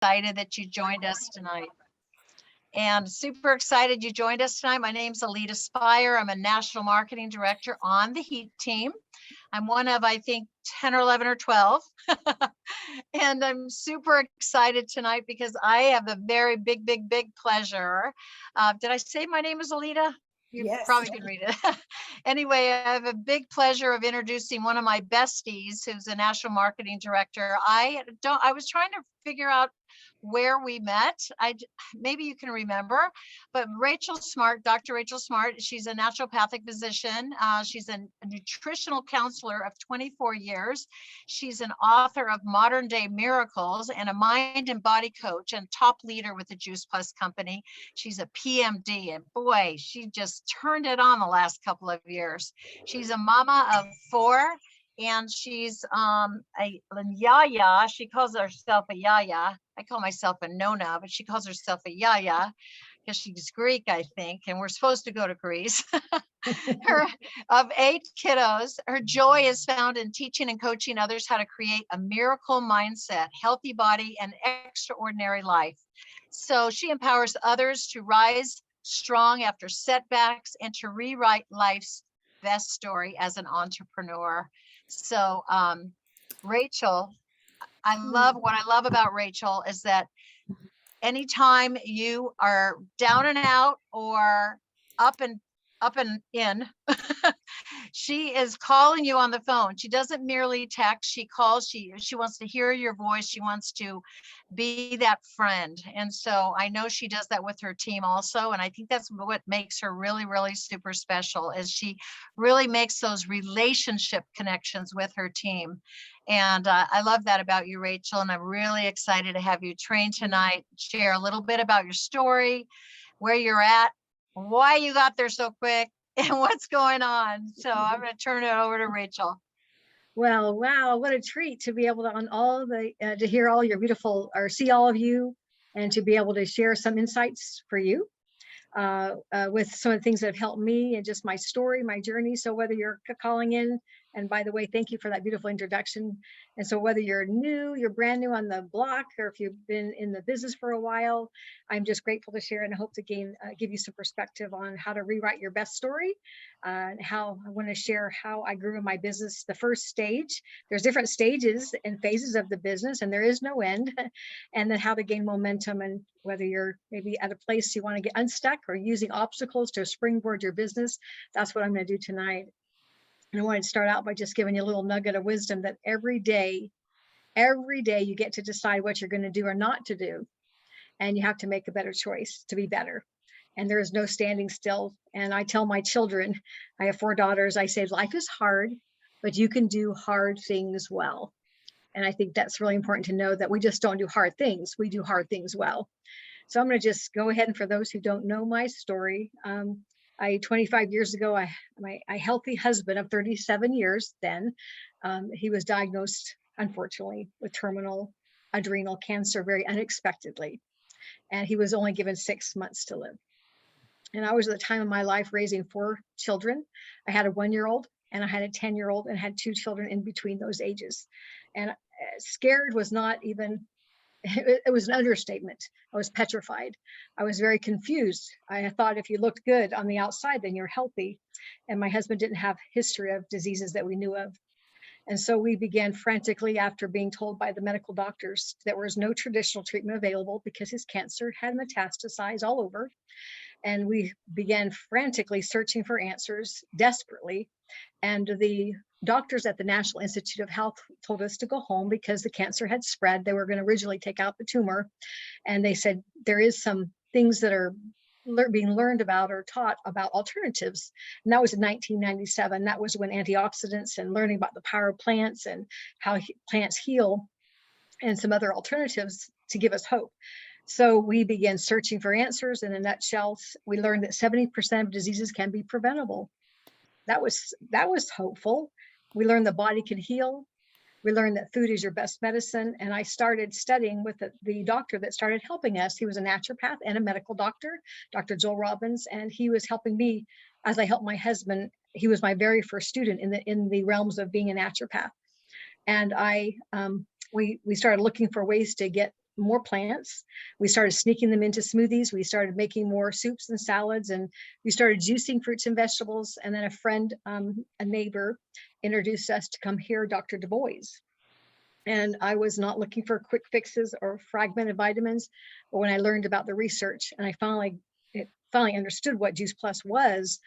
excited that you joined us tonight. And super excited you joined us tonight. My name's Alita Spire. I'm a National Marketing Director on the HEAT team. I'm one of, I think, 10 or 11 or 12. And I'm super excited tonight because I have a very big pleasure. Did I say my name is Alita? You Yes. probably could read it. Anyway, I have a big pleasure of introducing one of my besties who's a national marketing director. I was trying to figure out where we met. Maybe you can remember, but Dr. Rachel Smart, she's a naturopathic physician. She's a nutritional counselor of 24 years. She's an author of Modern Day Miracles and a mind and body coach and top leader with the Juice Plus company. She's a PMD, and boy, she just turned it on the last couple of years. She's a mama of 4. And she's a yaya. She calls herself a yaya. I call myself a nona, but she calls herself a yaya because she's Greek, I think, and we're supposed to go to Greece. Of 8 kiddos, her joy is found in teaching and coaching others how to create a miracle mindset, healthy body, and extraordinary life. So she empowers others to rise strong after setbacks and to rewrite life's best story as an entrepreneur. So Rachel, what I love about Rachel is that anytime you are down and out or up and in, she is calling you on the phone. She doesn't merely text, she calls, she wants to hear your voice. She wants to be that friend. And so I know she does that with her team also. And I think that's what makes her really super special, is she really makes those relationship connections with her team. And I love that about you, Rachel. And I'm really excited to have you train tonight, share a little bit about your story, where you're at, why you got there so quick, and what's going on. So I'm going to turn it over to Rachel. Well, wow, what a treat to be able to to hear all your beautiful, or see all of you, and to be able to share some insights for you with some of the things that have helped me and just my story, my journey. So whether you're calling in, and by the way, thank you for that beautiful introduction. And so whether you're brand new on the block, or if you've been in the business for a while, I'm just grateful to share and hope to give you some perspective on how to rewrite your best story. And how I want to share how I grew in my business. The first stage, there's different stages and phases of the business, and there is no end. And then how to gain momentum, and whether you're maybe at a place you want to get unstuck or using obstacles to springboard your business. That's what I'm going to do tonight. And I want to start out by just giving you a little nugget of wisdom that every day you get to decide what you're going to do or not to do. And you have to make a better choice to be better. And there is no standing still. And I tell my children, I have 4 daughters, I say, life is hard, but you can do hard things well. And I think that's really important to know, that we just don't do hard things. We do hard things well. So I'm going to just go ahead. And for those who don't know my story, 25 years ago, my healthy husband of 37 years then, he was diagnosed, unfortunately, with terminal adrenal cancer very unexpectedly. And he was only given 6 months to live. And I was at the time of my life raising 4 children. I had a 1-year-old and I had a 10-year-old, and had 2 children in between those ages. And scared was not even, it was an understatement. I was petrified. I was very confused. I thought if you looked good on the outside, then you're healthy. And my husband didn't have history of diseases that we knew of. And so we began frantically, after being told by the medical doctors that there was no traditional treatment available because his cancer had metastasized all over. And we began frantically searching for answers, desperately. And the doctors at the National Institute of Health told us to go home because the cancer had spread. They were going to originally take out the tumor. And they said, there is some things that are being learned about or taught about alternatives. And that was in 1997. That was when antioxidants and learning about the power of plants and how plants heal, and some other alternatives to give us hope. So we began searching for answers. In a nutshell, we learned that 70% of diseases can be preventable. That was hopeful. We learned the body can heal. We learned that food is your best medicine. And I started studying with the doctor that started helping us. He was a naturopath and a medical doctor, Dr. Joel Robbins, and he was helping me as I helped my husband. He was my very first student in the realms of being a naturopath. And we started looking for ways to get more plants. We started sneaking them into smoothies. We started making more soups and salads, and we started juicing fruits and vegetables. And then a friend, a neighbor, introduced us to come hear Dr. Du Bois. And I was not looking for quick fixes or fragmented vitamins. But when I learned about the research and I finally understood what Juice Plus was,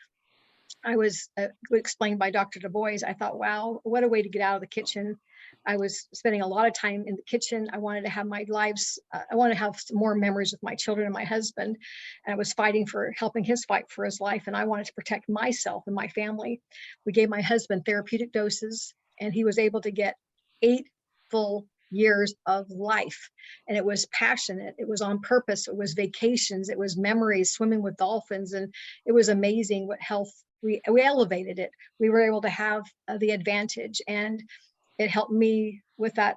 I was explained by Dr. Du Bois. I thought, wow, what a way to get out of the kitchen. I was spending a lot of time in the kitchen. I wanted to have my lives, I wanted to have some more memories with my children and my husband. And I was helping his fight for his life. And I wanted to protect myself and my family. We gave my husband therapeutic doses, and he was able to get 8 full years of life. And it was passionate. It was on purpose. It was vacations. It was memories, swimming with dolphins. And it was amazing what health, we elevated it. We were able to have the advantage, and it helped me with that,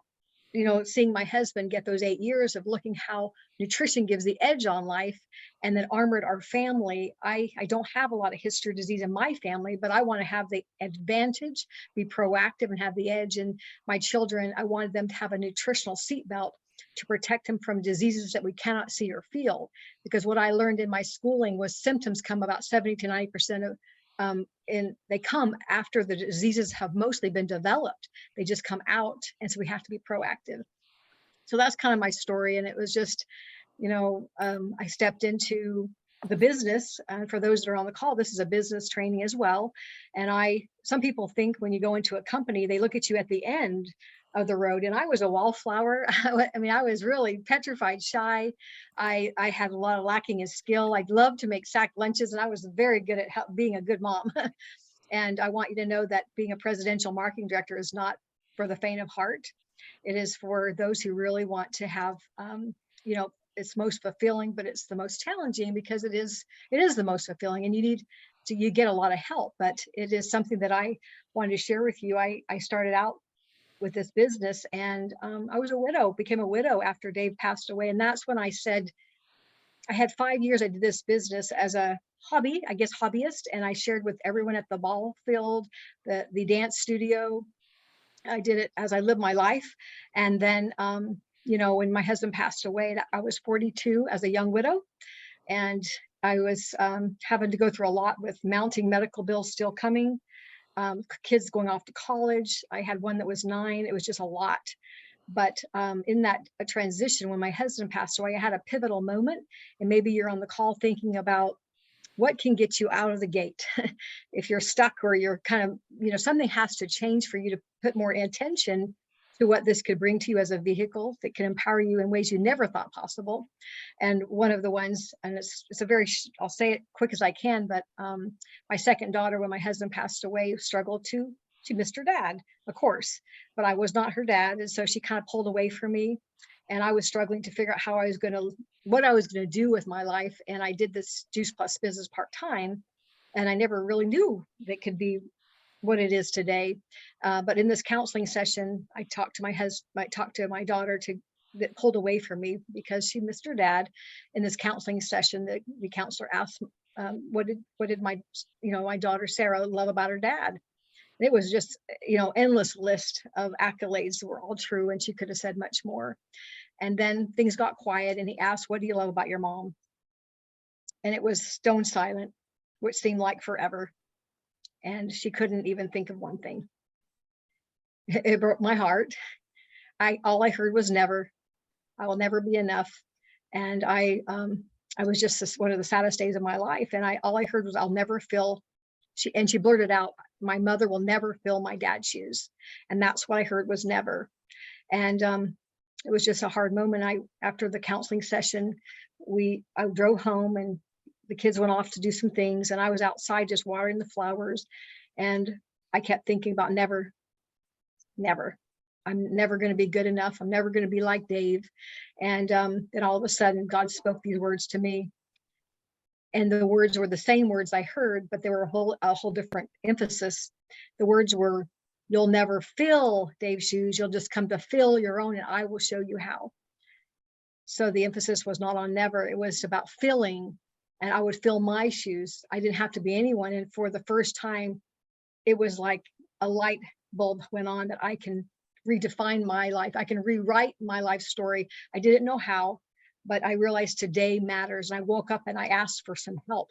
seeing my husband get those 8 years of looking how nutrition gives the edge on life, and then armored our family. I don't have a lot of history of disease in my family, but I want to have the advantage, be proactive, and have the edge. And my children, I wanted them to have a nutritional seatbelt to protect them from diseases that we cannot see or feel. Because what I learned in my schooling was symptoms come about 70 to 90% of and they come after the diseases have mostly been developed. They just come out. And so we have to be proactive. So that's kind of my story. And it was just, I stepped into the business. And for those that are on the call, this is a business training as well. And some people think when you go into a company, they look at you at the end of the road. And I was a wallflower. I mean, I was really petrified, shy. I had a lot of lacking in skill. I'd love to make sack lunches, and I was very good at being a good mom. And I want you to know that being a presidential marketing director is not for the faint of heart. It is for those who really want to have, it's most fulfilling, but it's the most challenging, because it is the most fulfilling, and you get a lot of help. But it is something that I wanted to share with you. I started out with this business, and I became a widow after Dave passed away. And that's when I said, I had 5 years, I did this business as a hobby, I guess hobbyist, and I shared with everyone at the ball field, the dance studio. I did it as I lived my life. And then, when my husband passed away, I was 42 as a young widow, and I was having to go through a lot with mounting medical bills still coming, kids going off to college. I had one that was 9. It was just a lot. But in that transition, when my husband passed away, I had a pivotal moment. And maybe you're on the call thinking about what can get you out of the gate. If you're stuck, or you're kind of, something has to change for you to put more attention to what this could bring to you as a vehicle that can empower you in ways you never thought possible. And one of the ones, and it's I'll say it quick as I can, but my second daughter, when my husband passed away, struggled to Mr. Dad, of course, but I was not her dad. And so she kind of pulled away from me, and I was struggling to figure out what I was going to do with my life. And I did this Juice Plus business part-time, and I never really knew that could be what it is today. But in this counseling session, I talked to my daughter that pulled away from me because she missed her dad. In this counseling session, the counselor asked, what did my daughter Sarah love about her dad? And it was just, endless list of accolades that were all true, and she could have said much more. And then things got quiet, and he asked, what do you love about your mom? And it was stone silent, which seemed like forever. And she couldn't even think of one thing. It broke my heart. All I heard was never. I will never be enough. And I was just one of the saddest days of my life. And all I heard was, I'll never fill. She blurted out, my mother will never fill my dad's shoes. And that's what I heard was never. And it was just a hard moment. After the counseling session, I drove home, and the kids went off to do some things, and I was outside just watering the flowers. And I kept thinking about never. I'm never going to be good enough. I'm never going to be like Dave. And then all of a sudden, God spoke these words to me. And the words were the same words I heard, but they were a whole different emphasis. The words were, you'll never fill Dave's shoes. You'll just come to fill your own, and I will show you how. So the emphasis was not on never. It was about filling, and I would fill my shoes. I didn't have to be anyone. And for the first time, it was like a light bulb went on that I can redefine my life. I can rewrite my life story. I didn't know how, but I realized today matters. And I woke up and I asked for some help.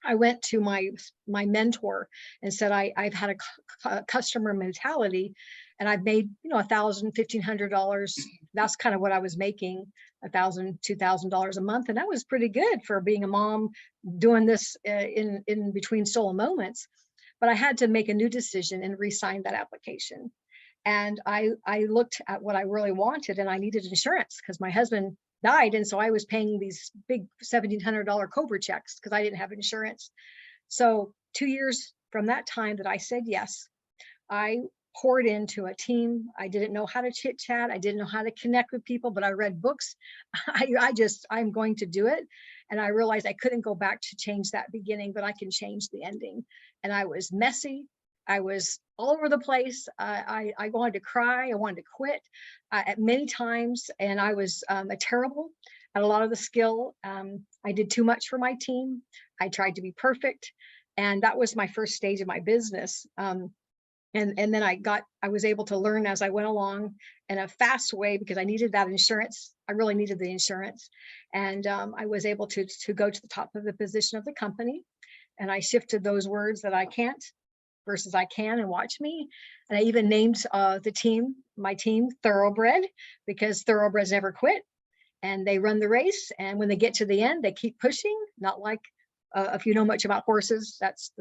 I went to my mentor and said, I've had a customer mentality, and I've made, $1,000, $1,500. That's kind of what I was making, $1,000, $2,000 a month, and that was pretty good for being a mom doing this in between solo moments. But I had to make a new decision and re-sign that application. And I looked at what I really wanted, and I needed insurance because my husband died, and so I was paying these big $1,700 Cobra checks because I didn't have insurance. So 2 years from that time that I said yes, I poured into a team. I didn't know how to chit chat. I didn't know how to connect with people, but I read books. I'm going to do it. And I realized I couldn't go back to change that beginning, but I can change the ending. And I was messy. I was all over the place. I wanted to cry. I wanted to quit at many times. And I was terrible at a lot of the skill. I did too much for my team. I tried to be perfect. And that was my first stage of my business. And then I was able to learn as I went along in a fast way because I needed that insurance. I really needed the insurance. And I was able to go to the top of the position of the company. And I shifted those words that I can't versus I can, and watch me. And I even named my team Thoroughbred, because thoroughbreds never quit and they run the race. And when they get to the end, they keep pushing, not like if you know much about horses, that's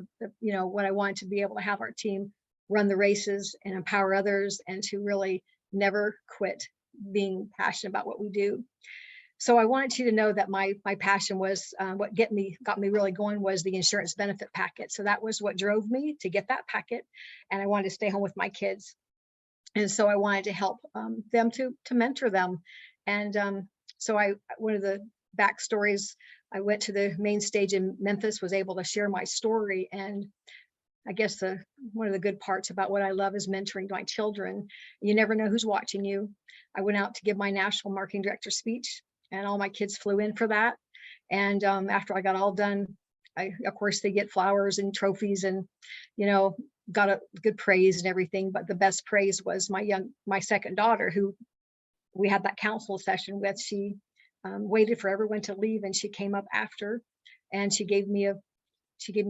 what I wanted to be able to have our team run the races and empower others, and to really never quit being passionate about what we do. So I wanted you to know that my passion was what got me really going was the insurance benefit packet. So that was what drove me to get that packet, and I wanted to stay home with my kids, and so I wanted to help them to mentor them. And so one of the backstories, I went to the main stage in Memphis, was able to share my story. And I guess one of the good parts about what I love is mentoring my children. You never know who's watching you. I went out to give my national marketing director speech, and all my kids flew in for that. And after I got all done, of course, they get flowers and trophies, and got a good praise and everything. But the best praise was my second daughter, who we had that council session with. She waited for everyone to leave, and she came up after, and she gave me a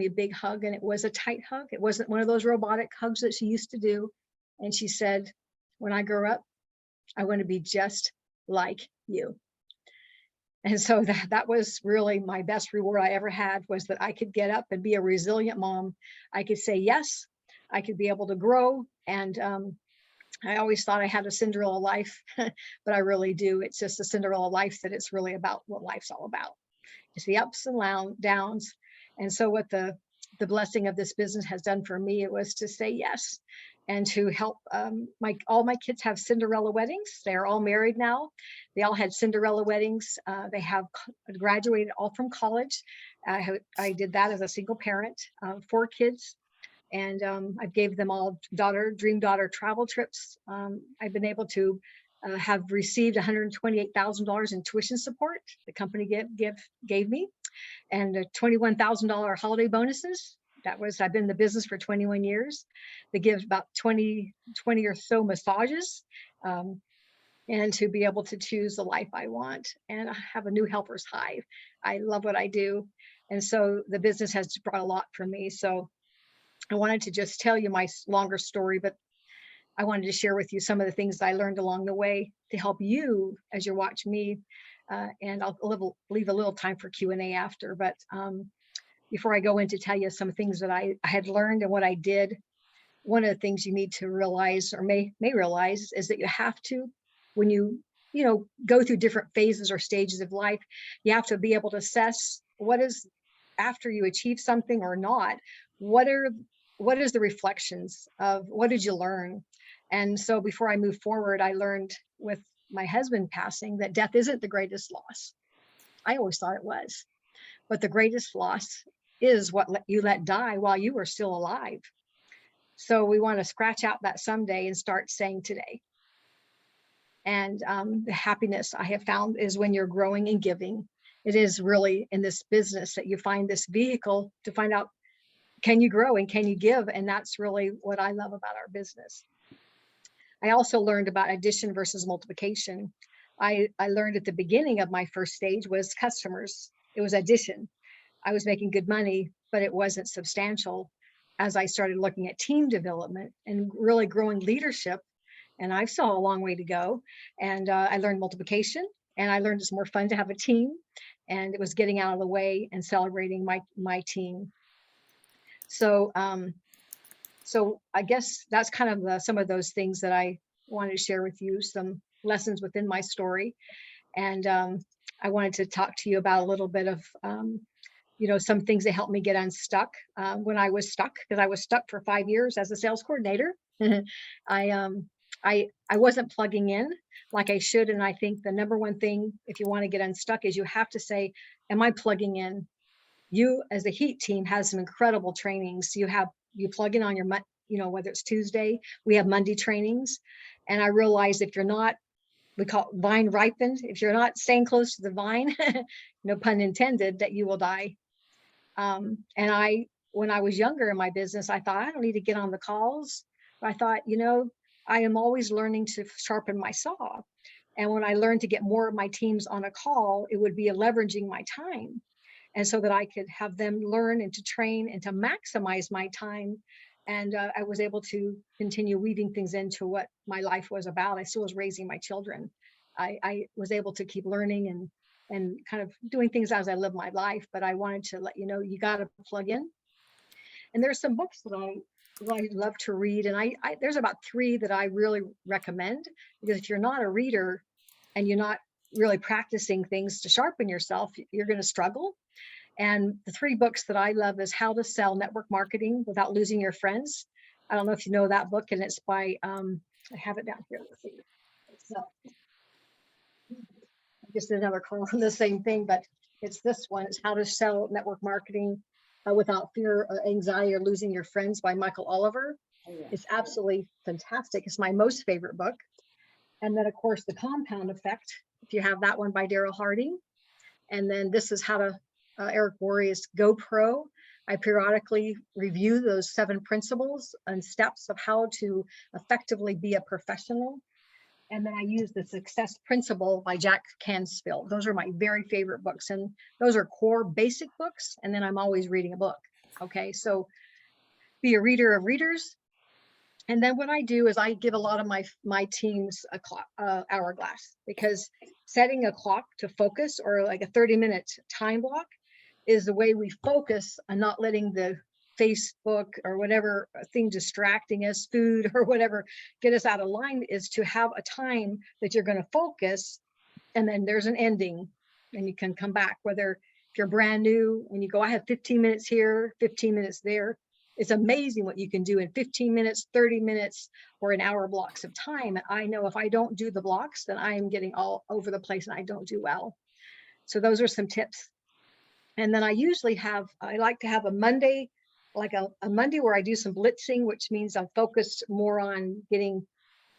big hug, and it was a tight hug. It wasn't one of those robotic hugs that she used to do. And she said, "When I grow up, I want to be just like you." And so that was really my best reward I ever had, was that I could get up and be a resilient mom. I could say yes, I could be able to grow. And I always thought I had a Cinderella life, but I really do. It's just a Cinderella life that it's really about what life's all about. It's the ups and downs. And so what the blessing of this business has done for me, it was to say yes, and to help all my kids have Cinderella weddings. They're all married now. They all had Cinderella weddings. They have graduated all from college. I did that as a single parent, 4 kids. And I gave them all dream daughter travel trips. I've been able to have received $128,000 in tuition support the company gave me, and $21,000 holiday bonuses. I've been in the business for 21 years. They give about 20 or so massages, and to be able to choose the life I want. And I have a new helper's hive. I love what I do. And so the business has brought a lot for me. So I wanted to just tell you my longer story, but I wanted to share with you some of the things I learned along the way to help you as you watch me. And I'll leave a little time for Q&A after. But before I go in to tell you some things that I had learned and what I did, one of the things you need to realize, or may realize, is that you have to, when you go through different phases or stages of life, you have to be able to assess what is, after you achieve something or not, what is the reflections of what did you learn. And so before I move forward, I learned with my husband passing that death isn't the greatest loss. I always thought it was, but the greatest loss is what you let die while you were still alive. So we want to scratch out that someday and start saying today. And the happiness I have found is when you're growing and giving. It is really in this business that you find this vehicle to find out, can you grow and can you give? And that's really what I love about our business. I also learned about addition versus multiplication. I learned at the beginning of my first stage was customers. It was addition. I was making good money, but it wasn't substantial. As I started looking at team development and really growing leadership, and I saw a long way to go. And I learned multiplication, and I learned it's more fun to have a team, and it was getting out of the way and celebrating my team. So so I guess that's kind of some of those things that I wanted to share with you, some lessons within my story. And I wanted to talk to you about a little bit of some things that helped me get unstuck when I was stuck, because I was stuck for 5 years as a sales coordinator. I I wasn't plugging in like I should, and I think the number one thing if you want to get unstuck is you have to say, "Am I plugging in?" You as a heat team has some incredible trainings. You plug in on your whether it's Tuesday, we have Monday trainings, and I realized if you're not, we call it vine ripened, if you're not staying close to the vine, no pun intended, that you will die. And when I was younger in my business, I thought I don't need to get on the calls. But I thought, I am always learning to sharpen my saw. And when I learned to get more of my teams on a call, it would be a leveraging my time. And so that I could have them learn and to train and to maximize my time. And I was able to continue weaving things into what my life was about. I still was raising my children. I was able to keep learning and kind of doing things as I live my life. But I wanted to let you know you got to plug in. And there's some books that I love to read, and there's about three that I really recommend, because if you're not a reader and you're not really practicing things to sharpen yourself, you're going to struggle. And the three books that I love is How to Sell Network Marketing Without Losing Your Friends. I don't know if you know that book, and it's by I have it down here. Let's see. It's just another call on the same thing, but it's this one. It's How to Sell Network Marketing Without Fear, Anxiety, or Losing Your Friends by Michael Oliver. Oh, yeah. It's absolutely fantastic. It's my most favorite book. And then, of course, The Compound Effect, if you have that one, by Daryl Harding. And then this is how to, Eric Worre's GoPro. I periodically review those 7 principles and steps of how to effectively be a professional. And then I use The Success Principle by Jack Canfield. Those are my very favorite books. And those are core basic books. And then I'm always reading a book. Okay, so be a reader of readers. And then what I do is I give a lot of my teams a clock, hourglass, because setting a clock to focus, or like a 30-minute time block, is the way we focus and not letting the Facebook or whatever thing distracting us, food or whatever, get us out of line, is to have a time that you're going to focus, and then there's an ending and you can come back. Whether if you're brand new, when you go, I have 15 minutes here, 15 minutes there. It's amazing what you can do in 15 minutes, 30 minutes, or an hour blocks of time. And I know if I don't do the blocks, then I am getting all over the place and I don't do well. So those are some tips. And then I like to have a Monday, like a Monday where I do some blitzing, which means I'm focused more on getting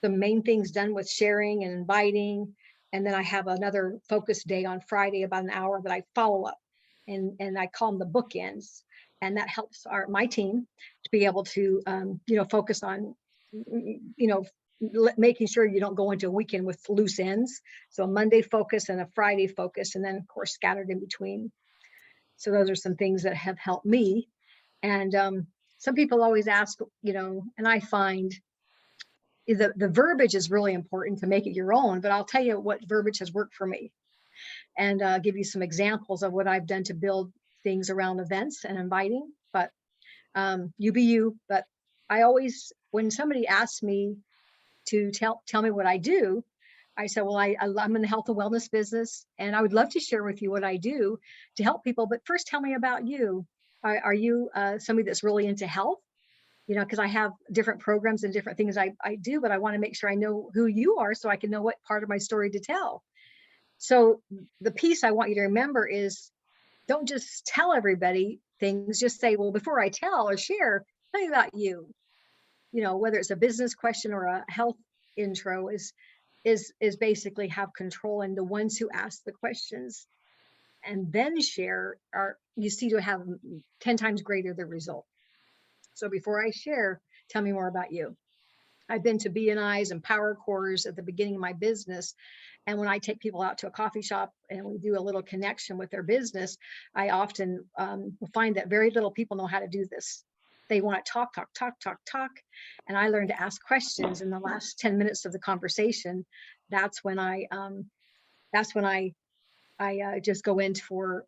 the main things done with sharing and inviting. And then I have another focus day on Friday, about an hour, that I follow up. And I call them the bookends. And that helps my team to be able to, focus on, making sure you don't go into a weekend with loose ends. So a Monday focus and a Friday focus, and then of course scattered in between. So those are some things that have helped me. And some people always ask, and I find the verbiage is really important to make it your own, but I'll tell you what verbiage has worked for me, and give you some examples of what I've done to build things around events and inviting. But you be you. But I always, when somebody asks me to tell me what I do, I said, well, I'm in the health and wellness business, and I would love to share with you what I do to help people. But first, tell me about you. Are you somebody that's really into health? Because I have different programs and different things I do, but I want to make sure I know who you are so I can know what part of my story to tell. So the piece I want you to remember is, don't just tell everybody things, just say, well, before I tell or share, tell me about you. Whether it's a business question or a health intro, is basically have control, and the ones who ask the questions and then share you see to have 10 times greater the result. So before I share, tell me more about you. I've been to BNIs and power cores at the beginning of my business. And when I take people out to a coffee shop and we do a little connection with their business, I often will find that very little people know how to do this. They want to talk, talk, talk, talk, talk. And I learned to ask questions in the last 10 minutes of the conversation. That's when that's when I just go in for,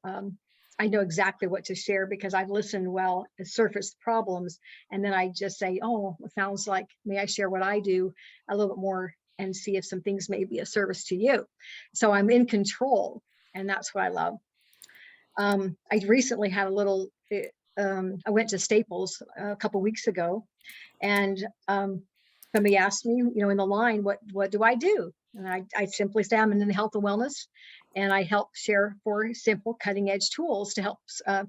I know exactly what to share because I've listened well and surfaced problems. And then I just say, oh, it sounds like, may I share what I do a little bit more and see if some things may be a service to you. So I'm in control. And that's what I love. I recently had a little, I went to Staples a couple weeks ago, and somebody asked me, in the line, what do I do? And I simply say I'm in health and wellness, and I help share 4 simple cutting edge tools to help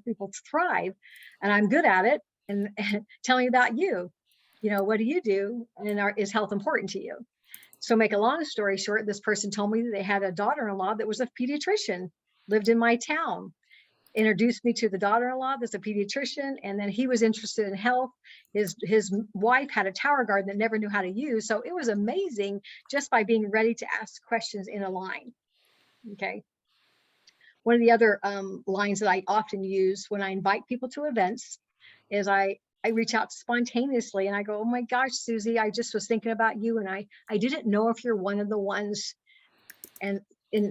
people thrive, and I'm good at it. And tell me about you. What do you do? And is health important to you? So make a long story short, this person told me that they had a daughter-in-law that was a pediatrician, lived in my town, introduced me to the daughter-in-law that's a pediatrician, and then he was interested in health. His wife had a tower garden that never knew how to use, so it was amazing just by being ready to ask questions in a line. Okay. One of the other lines that I often use when I invite people to events is I reach out spontaneously and I go, oh my gosh, Susie, I just was thinking about you, and I didn't know if you're one of the ones. And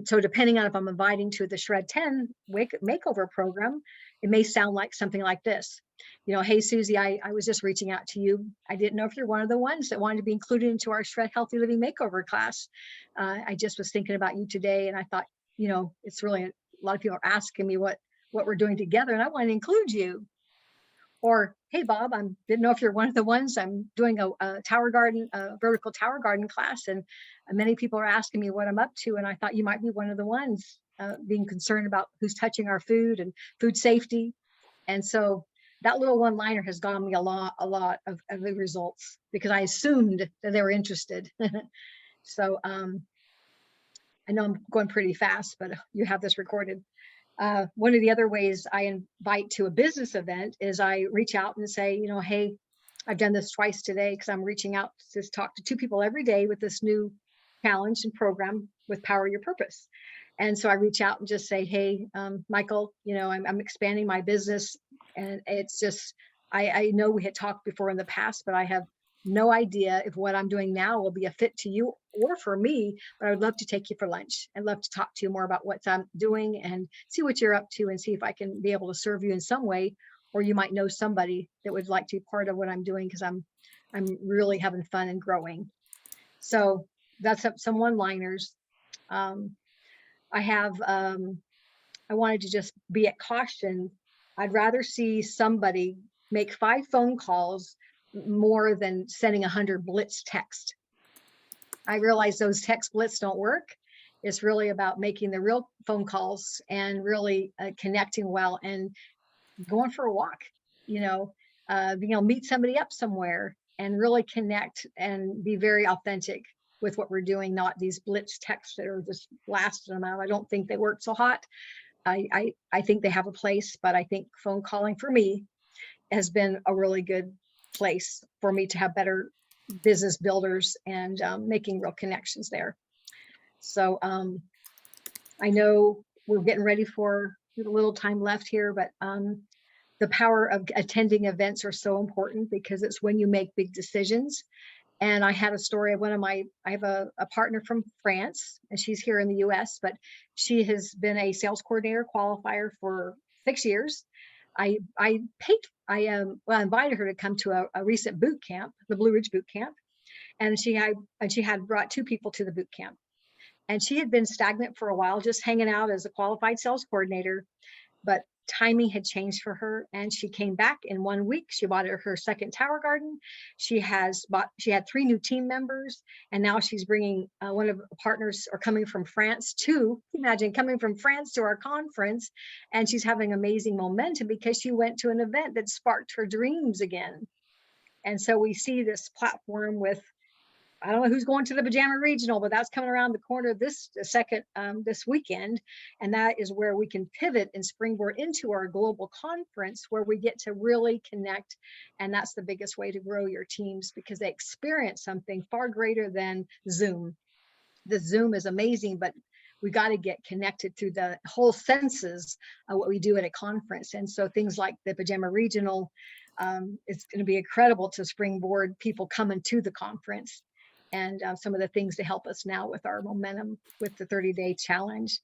so depending on if I'm inviting to the Shred 10 makeover program, it may sound like something like this. Hey, Susie, I was just reaching out to you. I didn't know if you're one of the ones that wanted to be included into our Shred Healthy Living Makeover class. I just was thinking about you today, and I thought, it's really, a lot of people are asking me what we're doing together, and I want to include you. Or, hey, Bob, I didn't know if you're one of the ones. I'm doing a tower garden, a vertical tower garden class, and many people are asking me what I'm up to. And I thought you might be one of the ones being concerned about who's touching our food and food safety. And so that little one-liner has gotten me a lot of the results because I assumed that they were interested. So I know I'm going pretty fast, but you have this recorded. One of the other ways I invite to a business event is I reach out and say, hey, I've done this twice today because I'm reaching out to talk to 2 people every day with this new challenge and program with Power Your Purpose. And so I reach out and just say, hey, Michael, I'm expanding my business. And it's just, I know we had talked before in the past, but I have no idea if what I'm doing now will be a fit to you or for me, but I would love to take you for lunch. I'd love to talk to you more about what I'm doing and see what you're up to and see if I can be able to serve you in some way, or you might know somebody that would like to be part of what I'm doing because I'm really having fun and growing. So that's some one-liners. I have I wanted to just be at caution. I'd rather see somebody make 5 phone calls more than sending 100 blitz text. I realize those text blitz don't work. It's really about making the real phone calls and really connecting well and going for a walk, meet somebody up somewhere and really connect and be very authentic with what we're doing, not these blitz texts that are just blasting them out. I don't think they work so hot. I think they have a place, but I think phone calling for me has been a really good place for me to have better business builders and making real connections there. So I know we're getting ready for a little time left here, but the power of attending events are so important because it's when you make big decisions. And I had a story of I have a partner from France, and she's here in the US, but she has been a sales coordinator qualifier for 6 years. I invited her to come to a recent boot camp, the Blue Ridge boot camp, and she had brought 2 people to the boot camp. And she had been stagnant for a while, just hanging out as a qualified sales coordinator, but timing had changed for her, and she came back in 1 week. She bought her second tower garden. She had 3 new team members, and now she's bringing one of the partners are coming from France to, imagine coming from France to our conference, and she's having amazing momentum because she went to an event that sparked her dreams again. And so we see this platform with I don't know who's going to the Pajama Regional, but that's coming around the corner this weekend. And that is where we can pivot and springboard into our global conference where we get to really connect. And that's the biggest way to grow your teams because they experience something far greater than Zoom. The Zoom is amazing, but we got to get connected through the whole senses of what we do at a conference. And so things like the Pajama Regional, it's going to be incredible to springboard people coming to the conference and some of the things to help us now with our momentum with the 30-day challenge.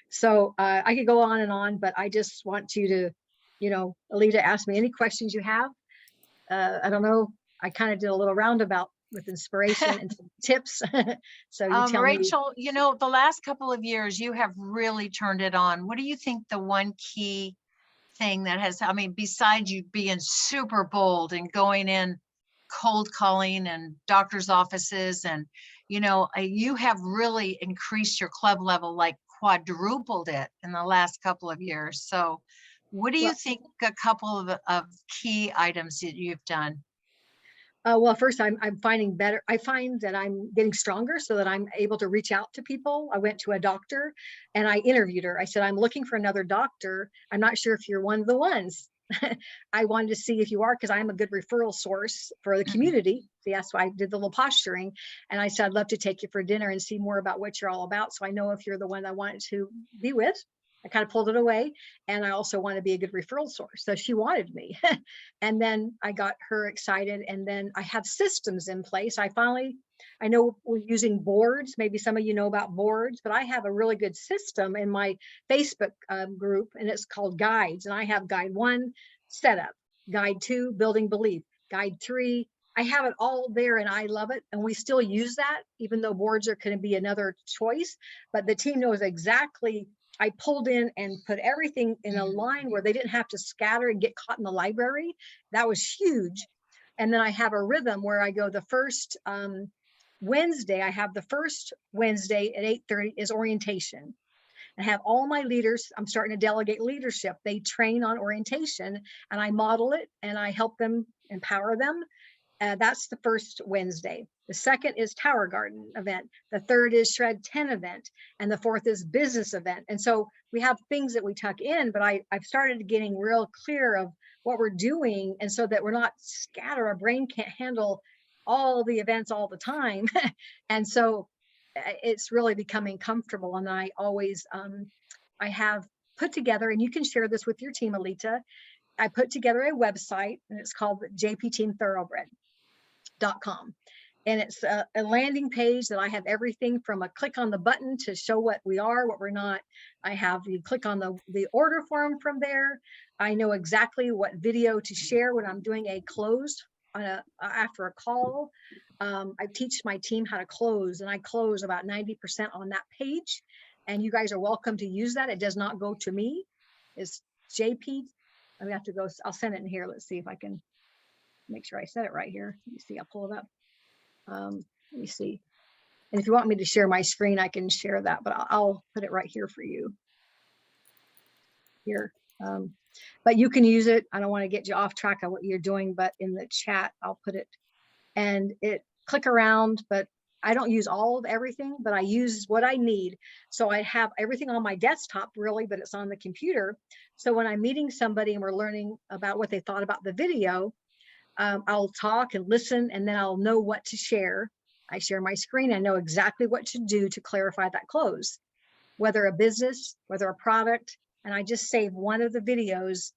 So I could go on and on, but I just want you to, Alita, ask me any questions you have. I don't know. I kind of did a little roundabout with inspiration and some tips. So you tell me. Rachel, the last couple of years, you have really turned it on. What do you think the one key thing that has, besides you being super bold and going in cold calling and doctor's offices and, you have really increased your club level, like quadrupled it in the last couple of years. So what do you think a couple of key items that you've done? Well, first, I'm finding better. I find that I'm getting stronger so that I'm able to reach out to people. I went to a doctor and I interviewed her. I said, I'm looking for another doctor. I'm not sure if you're one of the ones. I wanted to see if you are, because I'm a good referral source for the community. So that's why I did the little posturing. And I said, I'd love to take you for dinner and see more about what you're all about. So I know if you're the one I wanted to be with. I kind of pulled it away. And I also want to be a good referral source. So she wanted me. And then I got her excited. And then I have systems in place. I know we're using boards. Maybe some of you know about boards, but I have a really good system in my Facebook group, and it's called Guides. And I have Guide 1, setup, Guide 2, building belief, Guide 3. I have it all there and I love it. And we still use that, even though boards are going to be another choice. But the team knows exactly. I pulled in and put everything in a line where they didn't have to scatter and get caught in the library. That was huge. And then I have a rhythm where I go the first Wednesday. I have the first Wednesday at 8:30 is orientation. I have all my leaders. I'm starting to delegate leadership. They train on orientation and I model it and I help them empower them. That's the first Wednesday. The second is Tower Garden event. The third is Shred 10 event. And the fourth is business event. And so we have things that we tuck in, but I've started getting real clear of what we're doing. And so that we're not scattered. Our brain can't handle all the events all the time. And so it's really becoming comfortable. And I always, I have put together, and you can share this with your team, Alita. I put together a website and it's called jpteamthoroughbred.com. And it's a landing page that I have everything from a click on the button to show what we are, what we're not. I have you click on the order form from there. I know exactly what video to share when I'm doing a close on after a call. I teach my team how to close, and I close about 90% on that page. And you guys are welcome to use that. It does not go to me. It's JP. I'm gonna have to go. I'll send it in here. Let's see if I can make sure I said it right here. Let me see. I'll pull it up. Let me see. And if you want me to share my screen, I can share that, but I'll put it right here for you. Here. But you can use it. I don't want to get you off track of what you're doing, but in the chat, I'll put it. And it click around, but I don't use all of everything, but I use what I need. So I have everything on my desktop really, but it's on the computer. So when I'm meeting somebody and we're learning about what they thought about the video, I'll talk and listen, and then I'll know what to share. I share my screen. I know exactly what to do to clarify that close, whether a business, whether a product, and I just save one of the videos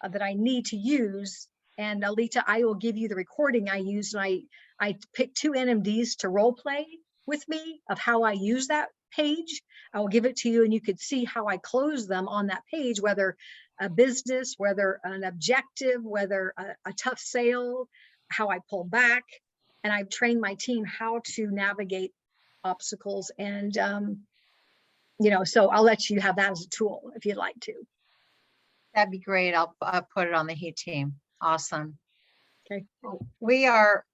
that I need to use. And Alita, I will give you the recording I use. And I picked 2 NMDs to role play with me of how I use that page. I will give it to you and you could see how I close them on that page, whether a business, whether an objective, whether a tough sale, how I pull back. And I've trained my team how to navigate obstacles. And, so I'll let you have that as a tool if you'd like to. That'd be great. I'll put it on the Heat team. Awesome. Okay. We are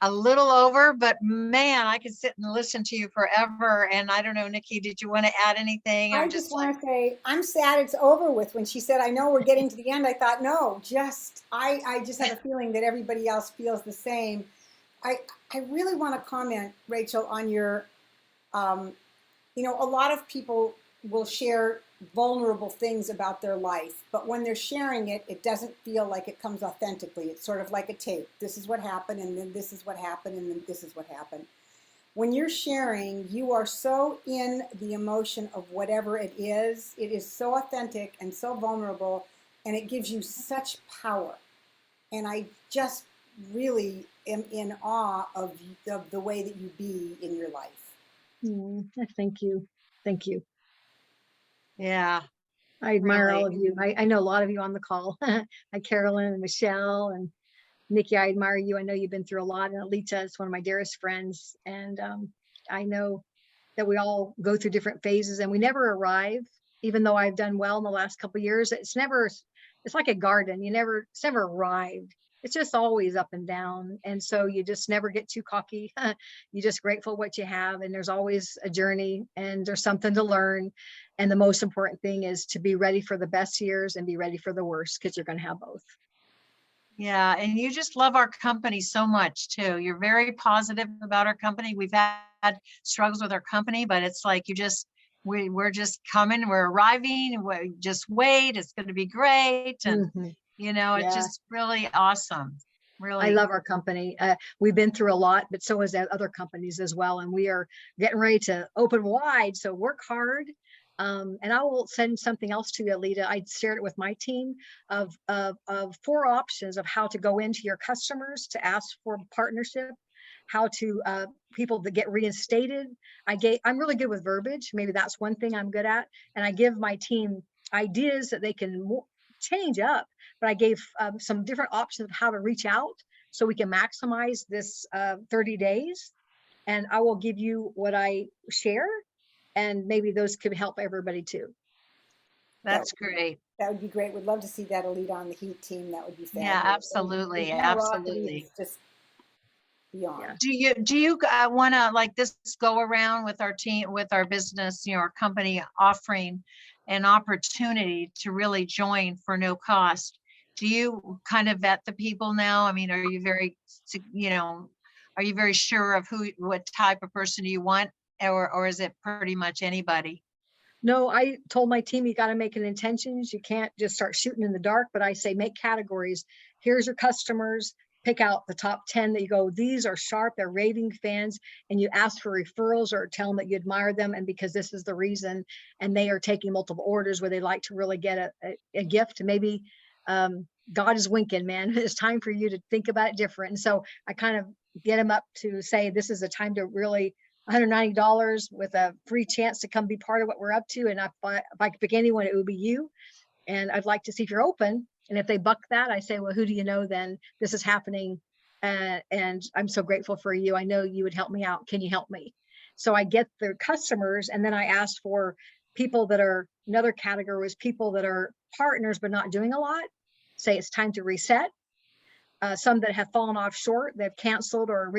a little over, but man, I could sit and listen to you forever. And I don't know, Nikki, did you want to add anything? I just want to say I'm sad it's over with. When she said, I know we're getting to the end, I thought, no, I just have a feeling that everybody else feels the same. I really want to comment, Rachel, on your, um, a lot of people will share vulnerable things about their life, but when they're sharing it, it doesn't feel like it comes authentically. It's sort of like a tape. This is what happened, and then this is what happened, and then this is what happened. When you're sharing, you are so in the emotion of whatever it is. It is so authentic and so vulnerable, and it gives you such power. And I just really am in awe of the way that you be in your life. Thank you. Thank you. Yeah, I admire all really. of you. I know a lot of you on the call. Hi, Carolyn and Michelle and Nikki. I admire you. I know you've been through a lot. And Alita is one of my dearest friends. And I know that we all go through different phases and we never arrive, even though I've done well in the last couple of years. It's like a garden. It's never arrived. It's just always up and down. And so you just never get too cocky. You're just grateful what you have. And there's always a journey and there's something to learn. And the most important thing is to be ready for the best years and be ready for the worst, because you're going to have both. Yeah, and you just love our company so much too. You're very positive about our company. We've had struggles with our company, but it's like we're just coming, we're arriving, we just wait, it's going to be great. And Mhm. it's Yeah. just really awesome. I Really. love our company. We've been through a lot, but so has other companies as well. And we are getting ready to open wide. So work hard. And I will send something else to you, Alita. I shared it with my team of 4 options of how to go into your customers to ask for partnership, how to people that get reinstated. I'm really good with verbiage. Maybe that's one thing I'm good at. And I give my team ideas that they can change up, but I gave some different options of how to reach out so we can maximize this 30 days. And I will give you what I share, and maybe those could help everybody too. That's great. That would be great. Would love to see that Elite on the Heat team. That would be Yeah, fabulous. And the absolutely. generosity Absolutely. is just beyond. Yeah. Do you want to, like, this go around with our team, with our business, our company offering an opportunity to really join for no cost? Do you kind of vet the people now? I mean, are you very sure of what type of person you want, or is it pretty much anybody? No, I told my team, you got to make an intentions. You can't just start shooting in the dark, but I say make categories. Here's your customers. Pick out the top 10 that you go, these are sharp, they're raving fans, and you ask for referrals or tell them that you admire them. And because this is the reason, and they are taking multiple orders where they like to really get a gift. Maybe God is winking, man. It's time for you to think about it different. And so I kind of get them up to say, this is a time to really $190 with a free chance to come be part of what we're up to. And if I could pick anyone, it would be you. And I'd like to see if you're open. And if they buck that, I say, well, who do you know then? This is happening. And I'm so grateful for you. I know you would help me out. Can you help me? So I get the customers, and then I ask for people that are, another category is people that are partners but not doing a lot. Say it's time to reset. Some that have fallen off short, they've canceled or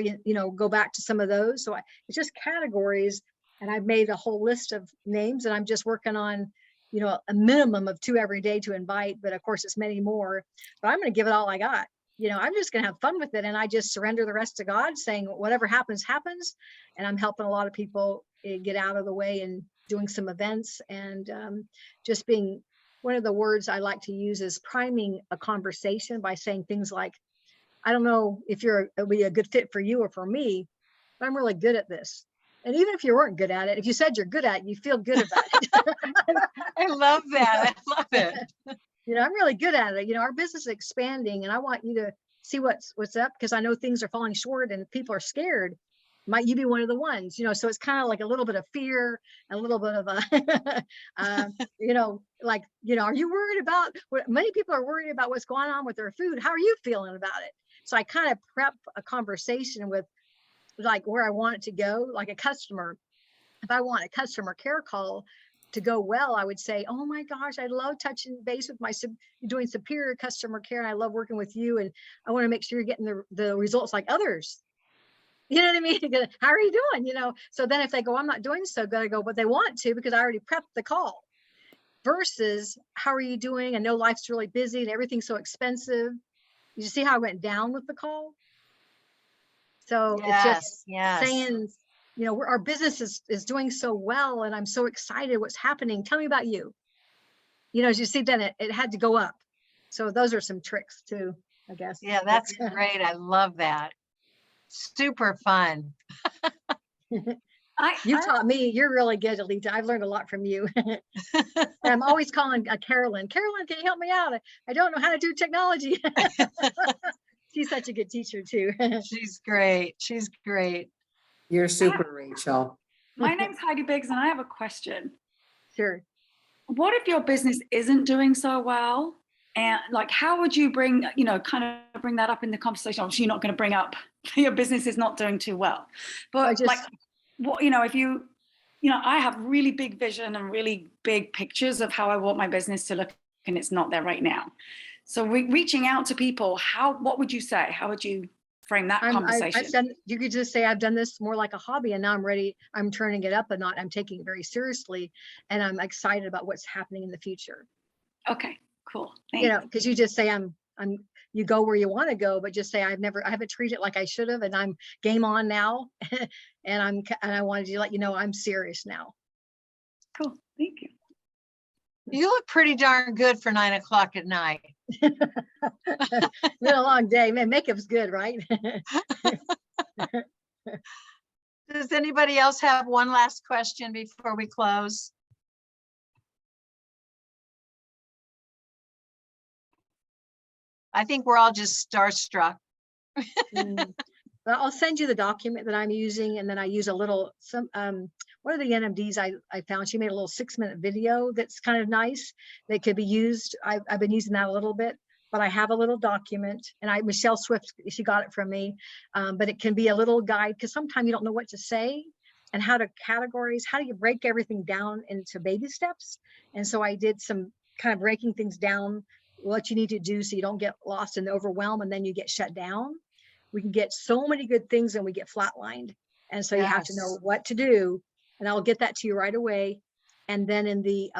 go back to some of those. So it's just categories, and I've made a whole list of names, and I'm just working on, a minimum of 2 every day to invite, but of course it's many more. But I'm going to give it all I got. I'm just going to have fun with it, and I just surrender the rest to God, saying whatever happens, happens. And I'm helping a lot of people get out of the way and doing some events, and just being. One of the words I like to use is priming a conversation by saying things like, I don't know if it'll be a good fit for you or for me, but I'm really good at this. And even if you weren't good at it, if you said you're good at it, you feel good about it. I love that. I love it. I'm really good at it. Our business is expanding, and I want you to see what's up, because I know things are falling short and people are scared. Might you be one of the ones? So it's kind of like a little bit of fear, a little bit of a, are you worried about what many people are worried about what's going on with their food? How are you feeling about it? So I kind of prep a conversation with like where I want it to go, like a customer. If I want a customer care call to go well, I would say, oh my gosh, I love touching base with doing superior customer care. And I love working with you. And I want to make sure you're getting the results like others. You know what I mean? How are you doing? So then if they go, I'm not doing so good, I go, but they want to, because I already prepped the call. Versus, how are you doing? I know life's really busy and everything's so expensive. You see how I went down with the call? So it's just Yes, yes. saying, you know, our business is doing so well, and I'm so excited what's happening. Tell me about you. You know, as you see, then it had to go up. So those are some tricks too, I guess. Yeah, that's great. I love that. Super fun. You taught me. You're really good, Alita. I've learned a lot from you. I'm always calling Carolyn. Carolyn, can you help me out? I don't know how to do technology. She's such a good teacher too. She's great. She's great. You're super, Rachel. My name's Heidi Biggs, and I have a question. Sure. What if your business isn't doing so well? And like, how would you bring, you know, kind of bring that up in the conversation? Obviously, you're not going to bring up your business is not doing too well. But like, what, you know, if you know, I have really big vision and really big pictures of how I want my business to look, and it's not there right now. So reaching out to people, what would you say? How would you frame that conversation? You could just say, I've done this more like a hobby, and now I'm ready. I'm turning it up a notch. I'm taking it very seriously, and I'm excited about what's happening in the future. Okay, cool. You know, because you just say you go where you want to go, but just say I haven't treated it like I should have, and I'm game on now, and I wanted to let you know I'm serious now. Cool, thank you. You look pretty darn good for 9 o'clock at night. Been a long day, man. Makeup's good, right? Does anybody else have one last question before we close? I think we're all just starstruck. But I'll send you the document that I'm using, and then I use a little one of the NMDs I found. She made a little 6-minute video that's kind of nice that could be used. I've been using that a little bit, but I have a little document, and Michelle Swift, she got it from me, but it can be a little guide, because sometimes you don't know what to say and how to categories, how do you break everything down into baby steps. And so I did some kind of breaking things down, what you need to do so you don't get lost in the overwhelm and then you get shut down. We can get so many good things and we get flatlined. And so you have to know what to do. And I'll get that to you right away. And then in the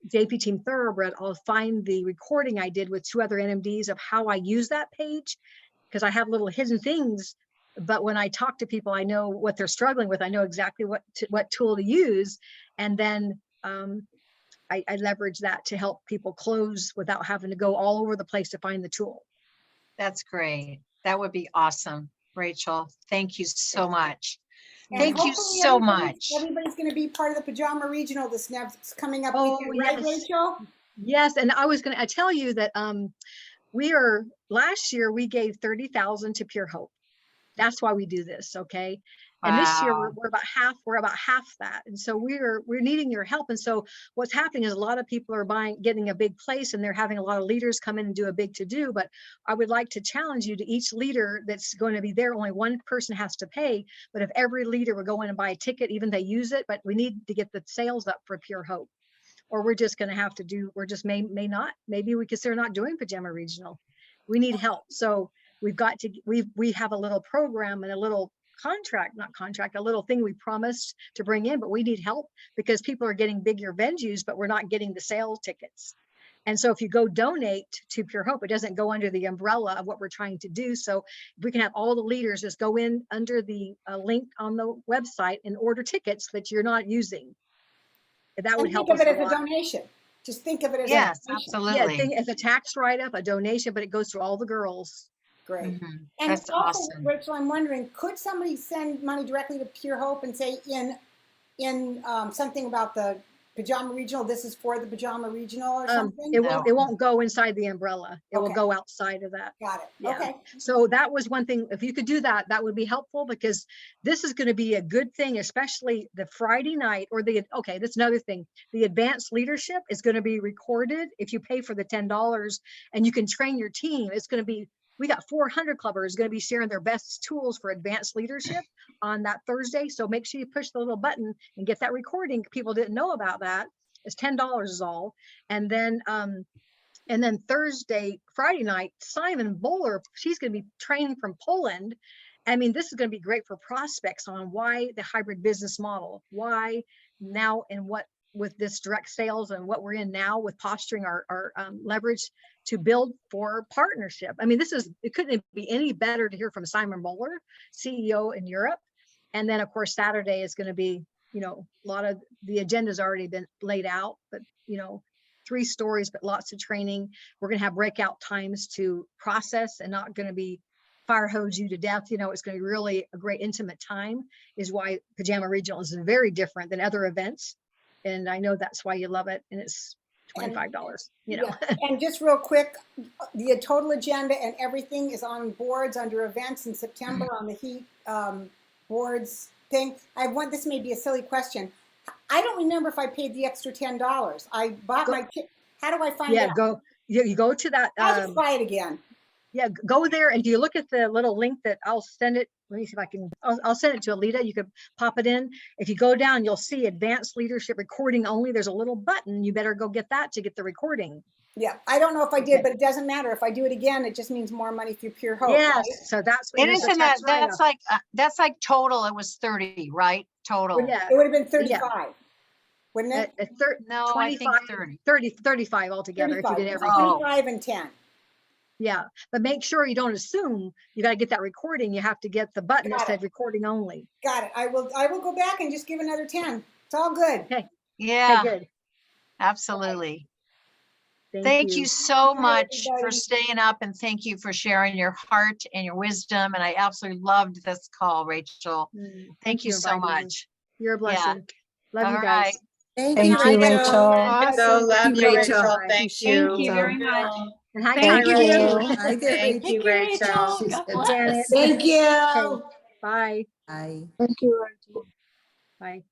JP Team Thoroughbred, I'll find the recording I did with 2 other NMDs of how I use that page, because I have little hidden things. But when I talk to people, I know what they're struggling with. I know exactly what tool to use. And then I leverage that to help people close without having to go all over the place to find the tool. That's great. That would be awesome, Rachel. Thank you so much. And thank you so much. Everybody's going to be part of the Pajama Regional this next coming up weekend, yes. right, Rachel? Yes, and I was going to tell you that last year we gave 30,000 to Pure Hope. That's why we do this, okay? And this year we're about half that. And so we're needing your help. And so what's happening is a lot of people are getting a big place, and they're having a lot of leaders come in and do a big to-do. But I would like to challenge you to each leader that's going to be there, only one person has to pay. But if every leader would go in and buy a ticket, even they use it, but we need to get the sales up for Pure Hope. Or we're just going to have to maybe we consider not doing Pajama Regional. We need help. So we have a little program and a little a little thing we promised to bring in, but we need help because people are getting bigger venues, but we're not getting the sales tickets. And so if you go donate to Pure Hope, it doesn't go under the umbrella of what we're trying to do. So if we can have all the leaders just go in under the link on the website and order tickets that you're not using. That would help us a lot. Think of it as a donation. Just think of it as a donation. Absolutely. Yeah, as a tax write-up, a donation, but it goes to all the girls. Great. And that's also, awesome. Rachel, I'm wondering, could somebody send money directly to Pure Hope and say in something about the Pajama Regional, this is for the Pajama Regional or something? It won't go inside the umbrella. It will go outside of that. Got it. Yeah. Okay. So that was one thing. If you could do that, that would be helpful, because this is going to be a good thing, especially the Friday night that's another thing. The advanced leadership is going to be recorded if you pay for the $10, and you can train your team. It's going to be, we got 400 clubbers going to be sharing their best tools for advanced leadership on that Thursday. So make sure you push the little button and get that recording. People didn't know about that. It's $10 is all. And then Friday night, Simon Bowler, she's going to be training from Poland. I mean, this is going to be great for prospects on why the hybrid business model, why now, and what with this direct sales and what we're in now with posturing our leverage to build for partnership. I mean, it couldn't be any better to hear from Simon Bowler, CEO in Europe. And then of course, Saturday is going to be, you know, a lot of the agenda's already been laid out, but you know, 3 stories, but lots of training. We're going to have breakout times to process and not going to be fire hose you to death. You know, it's going to be really a great intimate time, is why Pajama Regional is very different than other events. And I know that's why you love it. And it's $25, you know. Yeah. And just real quick, the total agenda and everything is on boards under events in September on the heat boards thing. This may be a silly question. I don't remember if I paid the extra $10. I bought my kit. How do I find out? You go to that. I'll just buy it again. Yeah, go there, and do you look at the little link that I'll send it? Let me see if I can. I'll send it to Alita. You could pop it in. If you go down, you'll see Advanced Leadership Recording Only. There's a little button. You better go get that to get the recording. Yeah, I don't know if I did, but it doesn't matter. If I do it again, it just means more money through Pure Hope. Yes, right? so that's It isn't that. That's like total. It was 30, right? Total. Well, yeah, It would have been 35, wouldn't it? No, I think 35 altogether. 35, if you did everything. 25 and 10. Yeah, but make sure you don't assume you got to get that recording. You have to get the button that said recording only. Got it. I will go back and just give another 10. It's all good. Okay. Yeah, Okay, good. absolutely. Thank you so much for staying up, and thank you for sharing your heart and your wisdom. And I absolutely loved this call, Rachel. Thank you so much. You're a blessing. Love All you guys. right. Thank you, Rachel. Awesome. Love you, Rachel. Thank you very much. And hi, Thank Tyra. you. Hi there, Thank you, Rachel. God bless. Janet. Thank you. Okay, bye. Bye. Bye.